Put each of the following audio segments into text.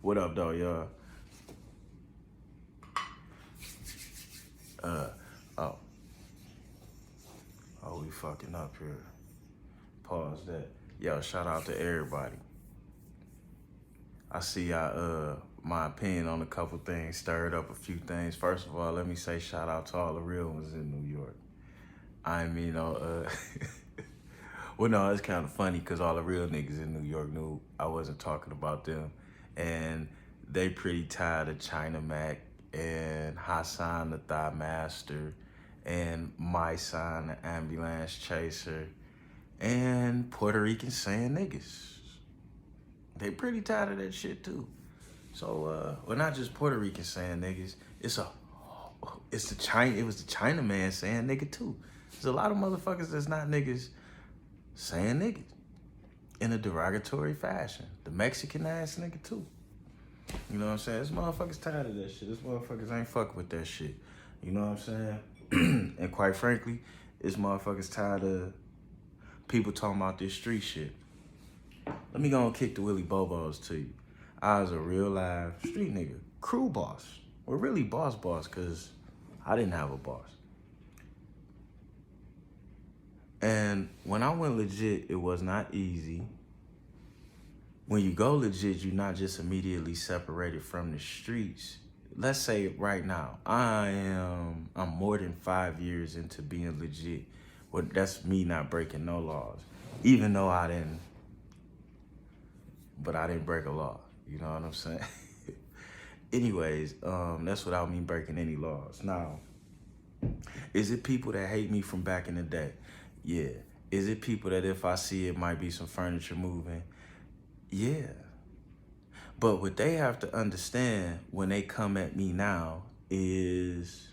What up, though, y'all? Uh, oh. Oh, we fucking up here. Pause that. Yo, shout out to everybody. I see my opinion on a couple things stirred up a few things. First of all, let me say shout out to all the real ones in New York. I mean, well, no, it's kind of funny because all the real niggas in New York knew I wasn't talking about them. And they pretty tired of China Mac and Hassan the Thigh Master and mysonne the Ambulance Chaser and Puerto Rican saying niggas. They pretty tired of that shit too. So, well, not just Puerto Rican saying niggas. It was the Chinaman saying nigga too. There's a lot of motherfuckers that's not niggas saying niggas in a derogatory fashion. The Mexican ass nigga too. You know what I'm saying? This motherfuckers tired of that shit. This motherfuckers ain't fuck with that shit. You know what I'm saying? And quite frankly, this motherfuckers tired of people talking about this street shit. Let me go and kick the Willy Bobos to you. I was a real live street nigga, crew boss. Or really boss because I didn't have a boss. And when I went legit, it was not easy. When you go legit, you're not just immediately separated from the streets. Let's say right now, I'm more than 5 years into being legit. Well, that's me not breaking no laws. Even though I didn't break a law. You know what I'm saying? Anyways, that's without me breaking any laws. Now, is it people that hate me from back in the day? Yeah. Is it people that if I see it might be some furniture moving? Yeah. But what they have to understand when they come at me now is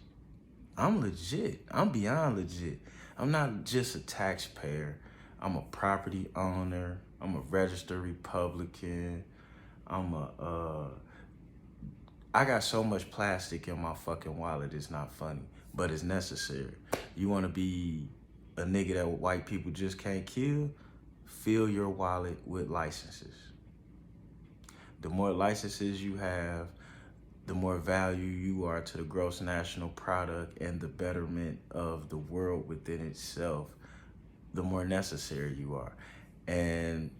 I'm legit. I'm beyond legit. I'm not just a taxpayer. I'm a property owner. I'm a registered Republican. I got so much plastic in my fucking wallet, it's not funny, but it's necessary. You wanna be a nigga that white people just can't kill? Fill your wallet with licenses. The more licenses you have, the more value you are to the gross national product and the betterment of the world within itself, the more necessary you are. And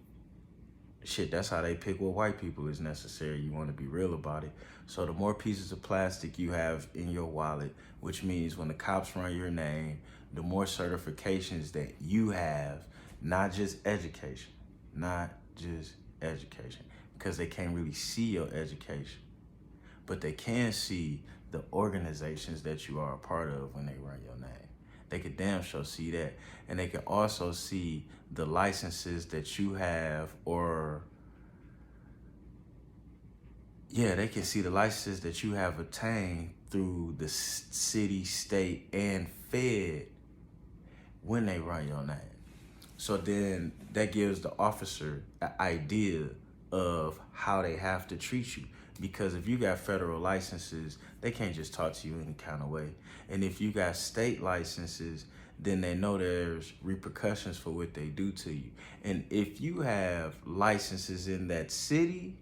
shit, that's how they pick what white people is necessary. You want to be real about it. So the more pieces of plastic you have in your wallet, which means when the cops run your name, the more certifications that you have, not just education, because they can't really see your education, but they can see the organizations that you are a part of when they run your name. They could damn sure see that. And they can also see the licenses that you have they can see the licenses that you have obtained through the city, state, and Fed when they run your name. So then that gives the officer an idea of how they have to treat you. Because if you got federal licenses, they can't just talk to you any kind of way. And if you got state licenses, then they know there's repercussions for what they do to you. And if you have licenses in that city,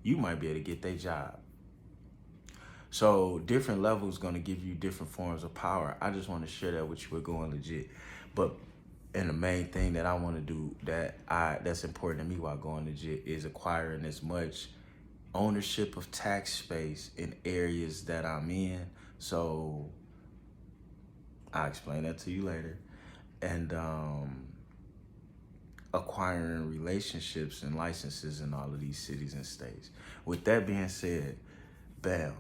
you might be able to get their job. So different levels gonna give you different forms of power. I just want to share that with you. We're going legit. And the main thing that I want to do that's important to me while going legit is acquiring as much ownership of tax space in areas that I'm in. So I'll explain that to you later. And acquiring relationships and licenses in all of these cities and states. With that being said, bam.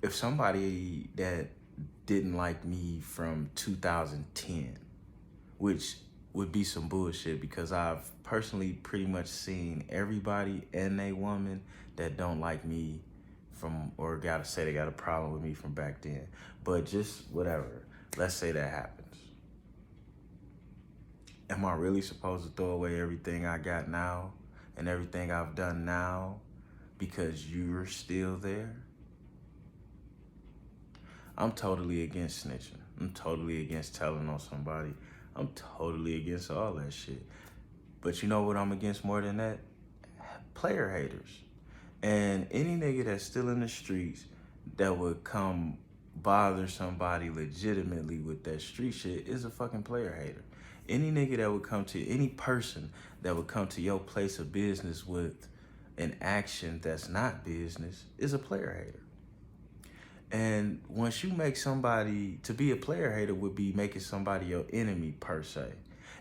If somebody that didn't like me from 2010, which would be some bullshit because I've personally pretty much seen everybody and a woman that don't like me or gotta say they got a problem with me from back then. But just whatever, let's say that happens. Am I really supposed to throw away everything I got now and everything I've done now because you're still there? I'm totally against snitching. I'm totally against telling on somebody. I'm totally against all that shit. But you know what I'm against more than that? player haters. And any nigga that's still in the streets that would come bother somebody legitimately with that street shit is a fucking player hater. Any nigga that would come to, any person that would come to your place of business with an action that's not business is a player hater. And once you make somebody, to be a player hater would be making somebody your enemy per se.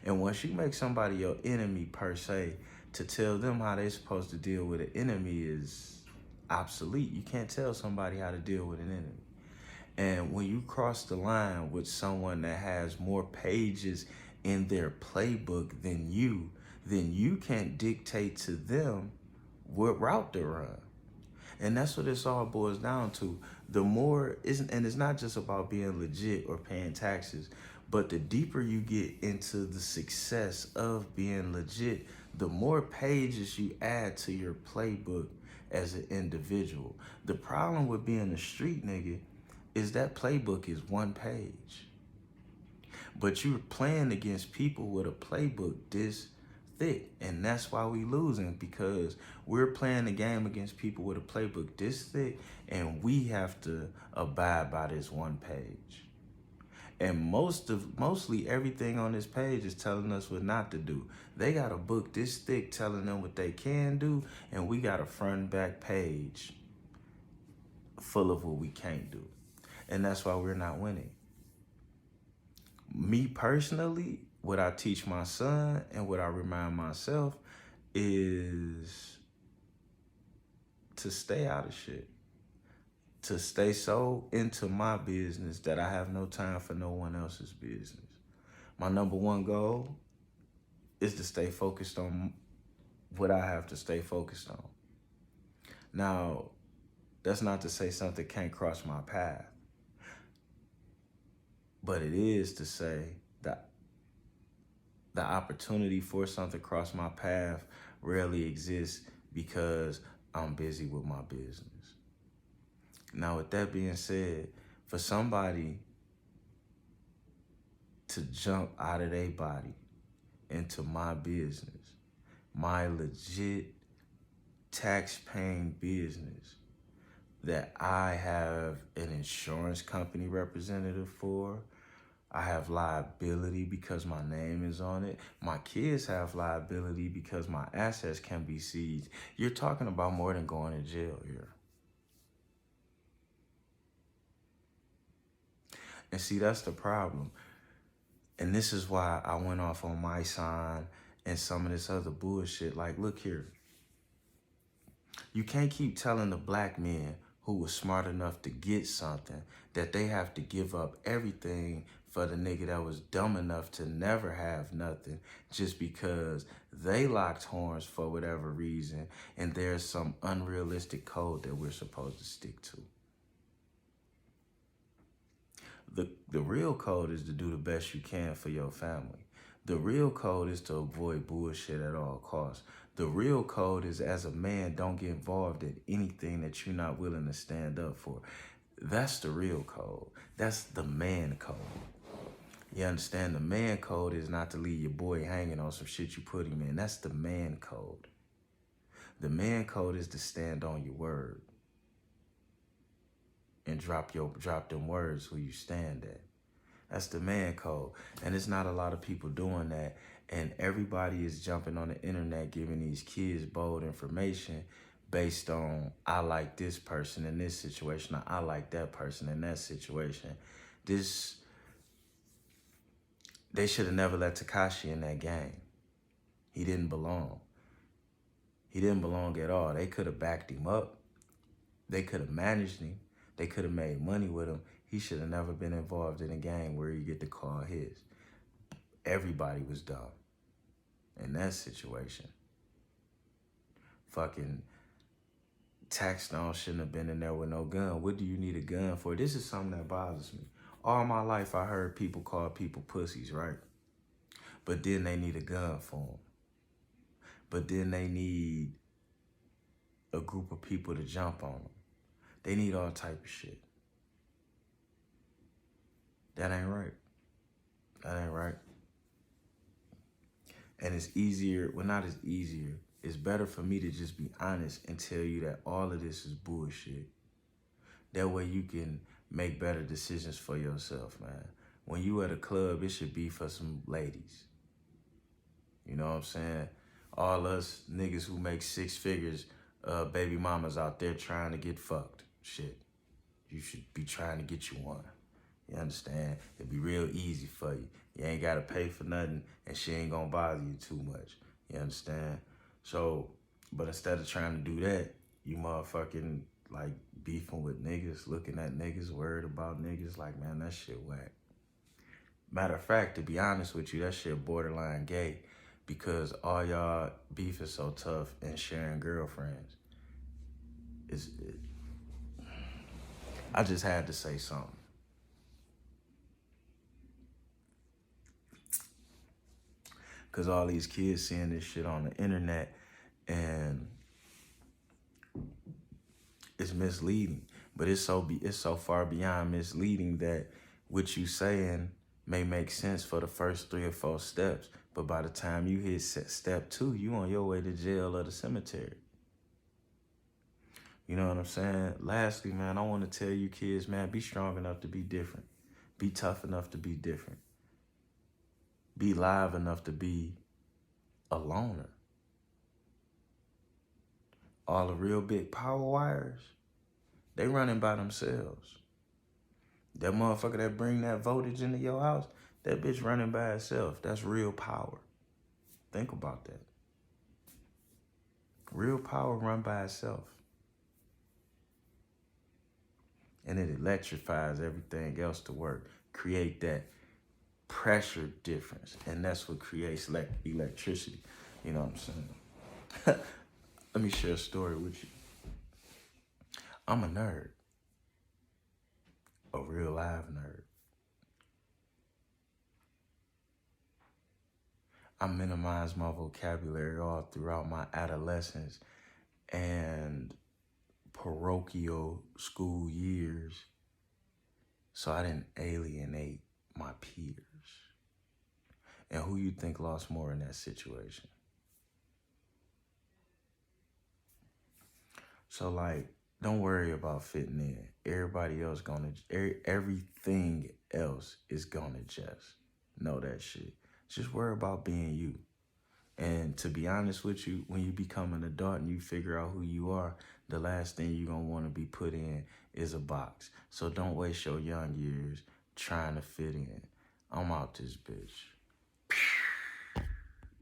And once you make somebody your enemy per se, to tell them how they're supposed to deal with an enemy is obsolete. You can't tell somebody how to deal with an enemy. And when you cross the line with someone that has more pages in their playbook than you, then you can't dictate to them what route to run. And that's what this all boils down to. The more, and it's not just about being legit or paying taxes, but the deeper you get into the success of being legit, the more pages you add to your playbook as an individual. The problem with being a street nigga is that playbook is one page. But you're playing against people with a playbook this thick, and that's why we losing, because we're playing the game against people with a playbook this thick, and we have to abide by this one page. And mostly everything on this page is telling us what not to do. They got a book this thick telling them what they can do, and we got a front and back page full of what we can't do. And that's why we're not winning. Me personally, what I teach my son and what I remind myself is to stay out of shit. To stay so into my business that I have no time for no one else's business. My number one goal is to stay focused on what I have to stay focused on. Now, that's not to say something can't cross my path. But it is to say that the opportunity for something to cross my path rarely exists because I'm busy with my business. Now, with that being said, for somebody to jump out of their body into my business, my legit tax-paying business that I have an insurance company representative for, I have liability because my name is on it. My kids have liability because my assets can be seized. You're talking about more than going to jail here. And see, that's the problem. And this is why I went off on mysonne and some of this other bullshit. Like, look here. You can't keep telling the black men who was smart enough to get something that they have to give up everything for the nigga that was dumb enough to never have nothing just because they locked horns for whatever reason and there's some unrealistic code that we're supposed to stick to. The real code is to do the best you can for your family. The real code is to avoid bullshit at all costs. The real code is, as a man, don't get involved in anything that you're not willing to stand up for. That's the real code. That's the man code. You understand? The man code is not to leave your boy hanging on some shit you put him in. That's the man code. The man code is to stand on your word and drop them words where you stand at. That's the man code. And it's not a lot of people doing that. And everybody is jumping on the internet giving these kids bold information based on, I like this person in this situation, or I like that person in that situation. They should have never let Tekashi in that game. He didn't belong. He didn't belong at all. They could have backed him up. They could have managed him. They could have made money with him. He should have never been involved in a game where you get to call his. Everybody was dumb in that situation. Fucking Taxstone shouldn't have been in there with no gun. What do you need a gun for? This is something that bothers me. All my life I heard people call people pussies, right? But then they need a gun for them. But then they need a group of people to jump on them. They need all type of shit. That ain't right. That ain't right. And it's easier, well, not as easier, it's better for me to just be honest and tell you that all of this is bullshit. That way you can make better decisions for yourself, man. When you at a club, it should be for some ladies. You know what I'm saying? All us niggas who make 6 figures, baby mamas out there trying to get fucked. Shit. You should be trying to get you one. You understand? It'd be real easy for you. You ain't gotta pay for nothing, and she ain't gonna bother you too much. You understand? So, but instead of trying to do that, you motherfucking like beefing with niggas, looking at niggas, worried about niggas. Like, man, that shit whack. Matter of fact, to be honest with you, that shit borderline gay, because all y'all beef is so tough and sharing girlfriends. I just had to say something. Because all these kids seeing this shit on the internet, and it's misleading. But it's so far beyond misleading that what you saying may make sense for the first 3 or 4 steps. But by the time you hit step 2, you on your way to jail or the cemetery. You know what I'm saying? Lastly, man, I want to tell you kids, man, be strong enough to be different. Be tough enough to be different. Be live enough to be a loner. All the real big power wires, they running by themselves. That motherfucker that bring that voltage into your house, that bitch running by itself. That's real power. Think about that. Real power run by itself. And it electrifies everything else to work. Create that pressure difference. And that's what creates electricity. You know what I'm saying? Let me share a story with you. I'm a nerd. A real live nerd. I minimized my vocabulary all throughout my adolescence and parochial school years, so I didn't alienate my peers. And who you think lost more in that situation? So like, don't worry about fitting in. Everything else is gonna just know that shit. Just worry about being you. And to be honest with you, when you become an adult and you figure out who you are, the last thing you're gonna wanna be put in is a box. So don't waste your young years trying to fit in. I'm out this bitch.